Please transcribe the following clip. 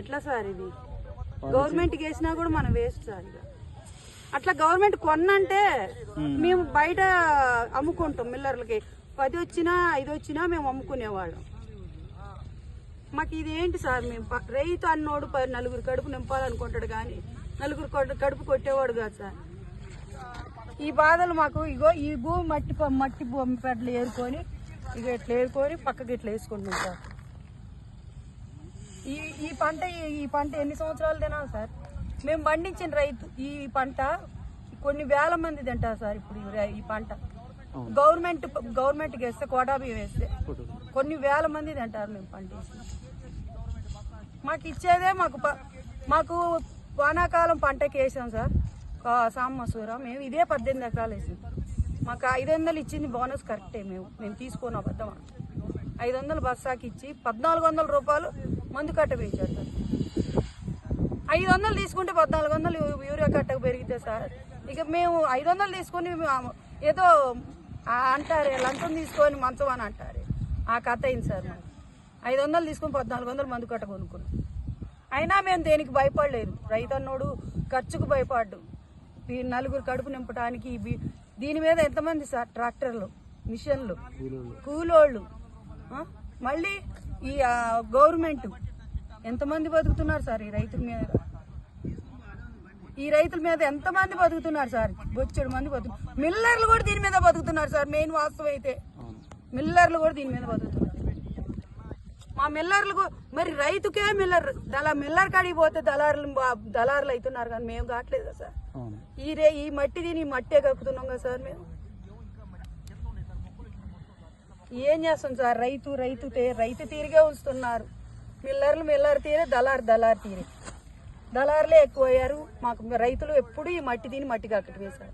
ఎట్లా సార్ ఇది? గవర్నమెంట్కి వేసినా కూడా మనం వేస్ట్ సార్. ఇక అట్లా గవర్నమెంట్ కొన్నంటే మేము బయట అమ్ముకుంటాం. మిల్లర్లకి 10 వచ్చినా 5 వచ్చినా మేము అమ్ముకునేవాళ్ళం. మాకు ఇది ఏంటి సార్? మేము రైతు అన్నోడు 4 కడుపు నింపాలనుకుంటాడు కానీ 4 కడుపు కొట్టేవాడు కాదు సార్. ఈ బాధలు మాకు ఇగో ఈ భూమి మట్టి భూమి పెడ్లు ఏరుకొని ఇక ఇట్లా ఏరుకొని పక్కకి ఇట్లా వేసుకుంటున్నాం సార్. ఈ పంట ఎన్ని సంవత్సరాలు తినాలి సార్? మేము పండించిన రైతు ఈ పంట కొన్ని వేల మంది తింటారు సార్. ఇప్పుడు ఈ పంట గవర్నమెంట్కి వేస్తే కోటా బియ్యం వేస్తే కొన్ని వేల మంది తింటారు. మేము పండించి మాకు ఇచ్చేదే మాకు వానాకాలం పంటకి వేసాం సార్. సామసూర మేము ఇదే 18 ఎకరాలు వేసాం. మాకు 500 ఇచ్చింది బోనస్ కరెక్టే. మేము తీసుకున్న అబద్ధమా? 500 బస్సాకి ఇచ్చి 1400 రూపాయలు మందు కట్ట పెంచారు సార్. 500 తీసుకుంటే 1400 యూరియా కట్టకు పెరిగితే సార్. ఇక మేము 500 తీసుకొని ఏదో అంటారే లంచం తీసుకొని మంచం అని అంటారు. ఆ కథ అయింది సార్. మేము 500 తీసుకొని 1400 మందు కట్ట కొనుక్కున్నాం. అయినా మేము దేనికి భయపడలేదు. రైతన్నోడు ఖర్చుకు భయపడ్డు. 4 కడుపు నింపడానికి దీని మీద ఎంతమంది సార్? ట్రాక్టర్లు, మిషన్లు, కూలోళ్ళు, మళ్ళీ ఈ గవర్నమెంట్ ఎంతమంది బతుకుతున్నారు సార్? ఈ రైతుల మీద ఎంతమంది బతుకుతున్నారు సార్? బొచ్చెడు మంది మిల్లర్లు కూడా దీని మీద బతుకుతున్నారు సార్. మెయిన్ వాస్తవం అయితే మిల్లర్లు కూడా దీని మీద బతుకుతున్నారు. మా మిల్లర్లకు మరి రైతుకే మిల్లర్ కాడికి పోతే దళారులు అవుతున్నారు కానీ మేము కావట్లేదా సార్? ఈ మట్టి దీని మట్టే కక్కుతున్నాం కదా సార్. మేము ఏం చేస్తాం సార్? రైతు తీరిగే ఉంచుతున్నారు. మిల్లర్ తీరే, దళారు తీరే. దళారులే ఎక్కువ అయ్యారు. మాకు రైతులు ఎప్పుడు ఈ మట్టి దీని మట్టి కక్కటమే సార్.